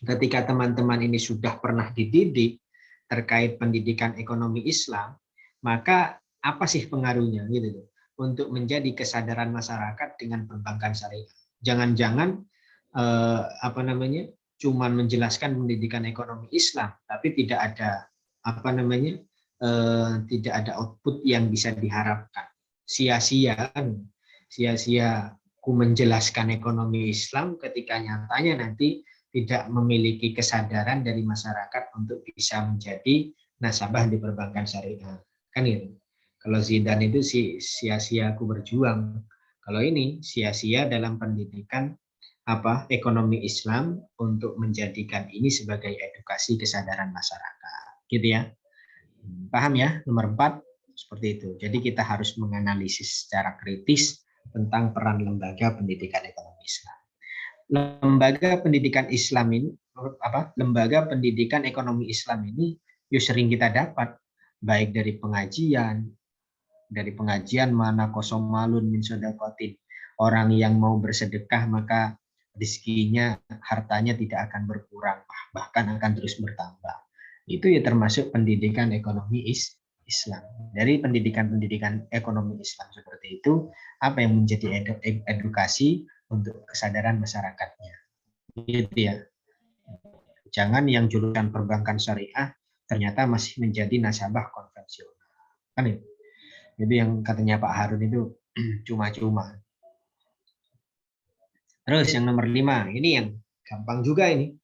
Ketika teman-teman ini sudah pernah dididik terkait pendidikan ekonomi Islam, maka apa sih pengaruhnya, gitu loh, untuk menjadi kesadaran masyarakat dengan perbankan syariah. Jangan-jangan cuman menjelaskan pendidikan ekonomi Islam, tapi tidak ada tidak ada output yang bisa diharapkan. Sia-sia ku menjelaskan ekonomi Islam ketika nyatanya nanti tidak memiliki kesadaran dari masyarakat untuk bisa menjadi nasabah di perbankan syariah. Kan gitu. Kalau Zidane itu sia-sia aku berjuang. Kalau ini sia-sia dalam pendidikan ekonomi Islam untuk menjadikan ini sebagai edukasi kesadaran masyarakat. Gitu ya. Paham ya? Nomor 4 seperti itu. Jadi kita harus menganalisis secara kritis tentang peran lembaga pendidikan ekonomi Islam. Lembaga pendidikan Islam ini lembaga pendidikan ekonomi Islam ini sering kita dapat baik dari pengajian mana kosong malun min sodakotin, orang yang mau bersedekah maka rezekinya, hartanya tidak akan berkurang, bahkan akan terus bertambah. Itu ya termasuk pendidikan ekonomi Islam. Dari pendidikan ekonomi Islam seperti itu, apa yang menjadi edukasi untuk kesadaran masyarakatnya. Gitu ya. Jangan yang jurusan perbankan syariah ternyata masih menjadi nasabah konvensional. Kan itu. Jadi yang katanya Pak Harun itu cuma-cuma. Terus yang nomor 5, ini yang gampang juga ini.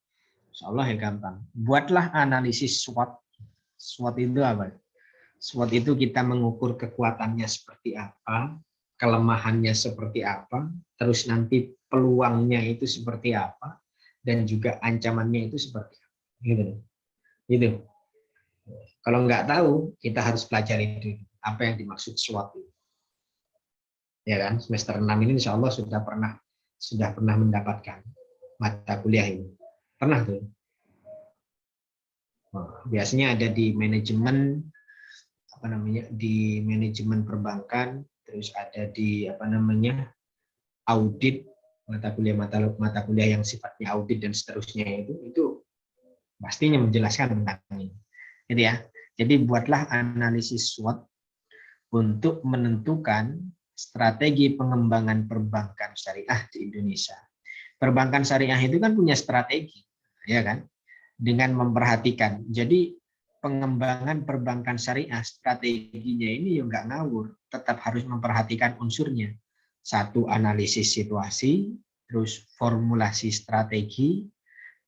Insya Allah ya gampang. Buatlah analisis SWOT. SWOT itu apa? SWOT itu kita mengukur kekuatannya seperti apa, kelemahannya seperti apa, terus nanti peluangnya itu seperti apa, dan juga ancamannya itu seperti apa. Gitu. Kalau nggak tahu, kita harus pelajari dulu apa yang dimaksud SWOT itu. Ya kan, semester 6 ini insya Allah sudah pernah mendapatkan mata kuliah ini. Pernah tuh. Biasanya ada di manajemen di manajemen perbankan, terus ada di audit, mata kuliah yang sifatnya audit dan seterusnya itu pastinya menjelaskan tentang ini. Jadi ya. Jadi buatlah analisis SWOT untuk menentukan strategi pengembangan perbankan syariah di Indonesia. Perbankan syariah itu kan punya strategi, ya kan? Dengan memperhatikan. Jadi pengembangan perbankan syariah, strateginya ini ya nggak ngawur, tetap harus memperhatikan unsurnya. 1, analisis situasi, terus formulasi strategi,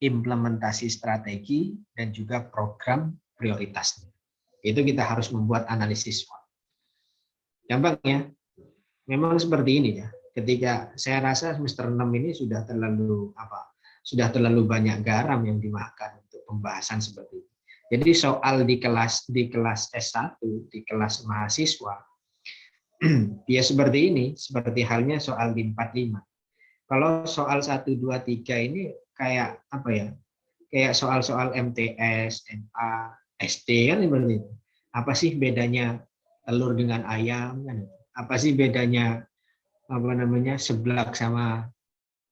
implementasi strategi, dan juga program prioritasnya. Itu kita harus membuat analisis. Gampang ya? Memang seperti ini ya. Ketika saya rasa semester 6 ini sudah terlalu banyak garam yang dimakan untuk pembahasan seperti ini. Jadi soal di kelas S1, di kelas mahasiswa, ya seperti ini, seperti halnya soal di 45. Kalau soal 1, 2, 3 ini kayak apa ya? Kayak soal-soal MTS, MA, SD kan seperti itu. Apa sih bedanya telur dengan ayam kan? Apa sih bedanya seblak sama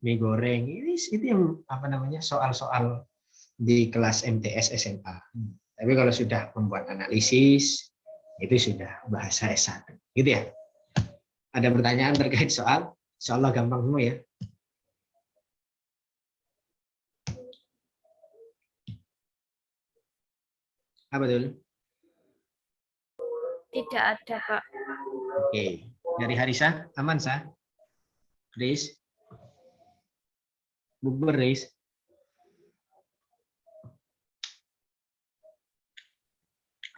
mie goreng? Itu yang soal-soal di kelas MTS SMA. Tapi kalau sudah membuat analisis, itu sudah bahasa S1. Gitu ya. Ada pertanyaan terkait soal? Insya Allah gampang semua ya. Apa betul? Tidak ada, Pak. Oke. Dari Harisa, aman sah? Riz? Bubur Riz?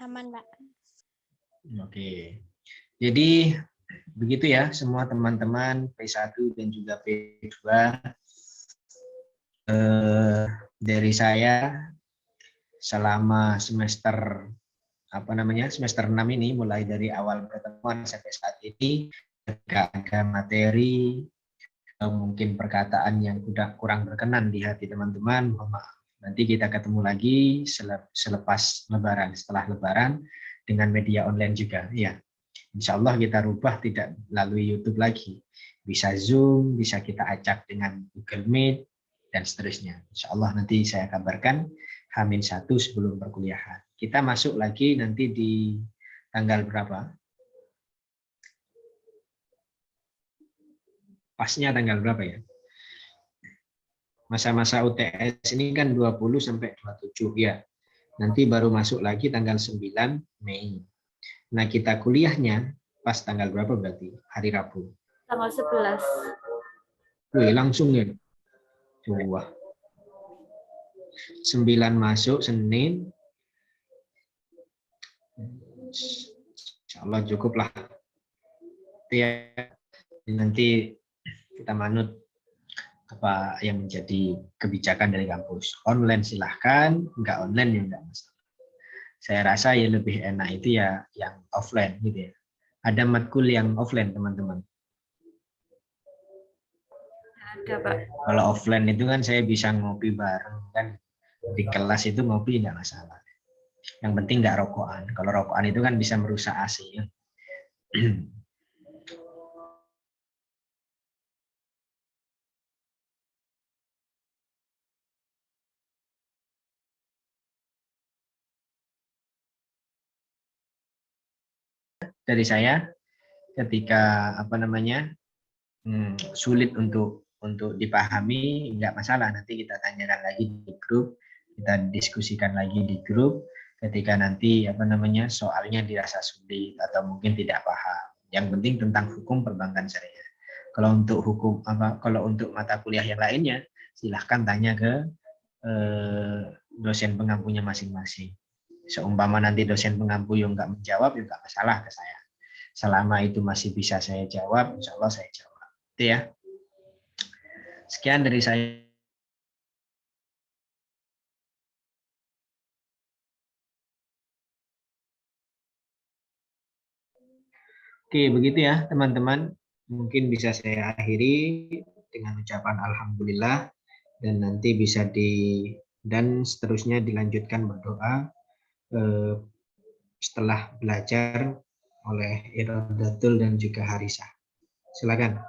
Aman, Pak. Oke. Jadi begitu ya semua teman-teman P1 dan juga P2. Dari saya selama semester semester 6 ini, mulai dari awal pertemuan sampai saat ini, jika ada materi mungkin perkataan yang sudah kurang berkenan di hati teman-teman, mohon maaf. Nanti kita ketemu lagi selepas Lebaran, setelah Lebaran dengan media online juga. Ya, Insya Allah kita rubah tidak melalui YouTube lagi, bisa Zoom, bisa kita acak dengan Google Meet dan seterusnya. Insya Allah nanti saya kabarkan H-1 sebelum perkuliahan. Kita masuk lagi nanti di tanggal berapa? Pasnya tanggal berapa ya? Masa-masa UTS ini kan 20 sampai 27 ya. Nanti baru masuk lagi tanggal 9 Mei. Nah, kita kuliahnya pas tanggal berapa berarti? Hari Rabu. Tanggal 11. Wih, langsung ya. Wah. 9 masuk Senin. Insya Allah cukup lah. Ya, nanti kita manut apa yang menjadi kebijakan dari kampus. Online silahkan, enggak online ya enggak masalah. Saya rasa ya lebih enak itu ya yang offline gitu ya. Ada matkul yang offline teman-teman. Ada, Pak. Kalau offline itu kan saya bisa ngopi bareng kan, di kelas itu ngopi enggak masalah. Yang penting enggak rokokan. Kalau rokokan itu kan bisa merusak AC ya. Dari saya ketika sulit untuk dipahami nggak masalah, nanti kita tanyakan lagi di grup, kita diskusikan lagi di grup ketika nanti soalnya dirasa sulit atau mungkin tidak paham. Yang penting tentang hukum perbankan syariah. Kalau untuk mata kuliah yang lainnya silahkan tanya ke dosen pengampunya masing-masing. Seumpama nanti dosen pengampu yang nggak menjawab, ya nggak masalah ke saya. Selama itu masih bisa saya jawab, insya Allah saya jawab. Itu ya. Sekian dari saya. Oke, begitu ya teman-teman. Mungkin bisa saya akhiri dengan ucapan alhamdulillah, dan nanti bisa dan seterusnya dilanjutkan berdoa setelah belajar oleh Irodatul dan juga Harisah. Silakan.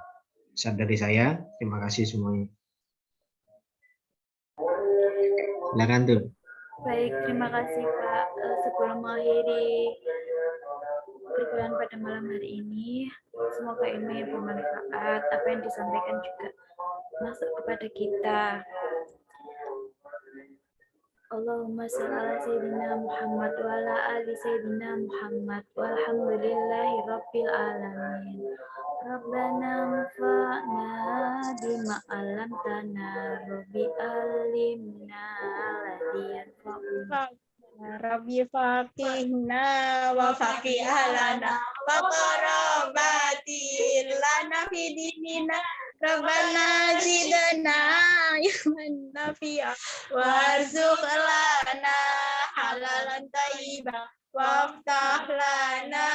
Pesan dari saya, terima kasih semuanya. Silakan tuh. Baik, terima kasih Pak. Sebelum mengakhiri perkuliahan pada malam hari ini, semoga ilmu yang bermanfaat, apa yang disampaikan juga masuk kepada kita. Allahumma shalli ala sayyidina Muhammad wa ala ali sayyidina Muhammad walhamdulillahi rabbil alamin. Rabbana anfa'na bima 'allamtana rabbi alimna alladhi yanfa'una. Rabbi faqihna wa faqih ahlana wa qarabatil lana fi dinina Rabbana zidna ilman nafi'a warzuq lana halalan thayyiban waftah lana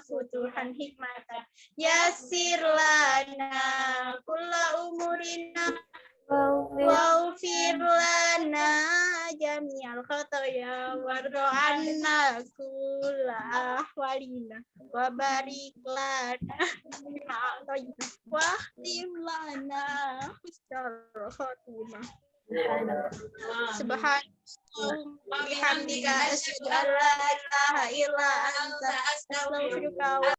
futuhan hikmatan yassir lana kulla umurina waghfir lana jami'al khataya wardo anna kulla ahwalina wa barik lana wahtim lana husnul khotimah. Subhanallah bihamdika asyhadu an la ilaha illa anta astaghfiruka wa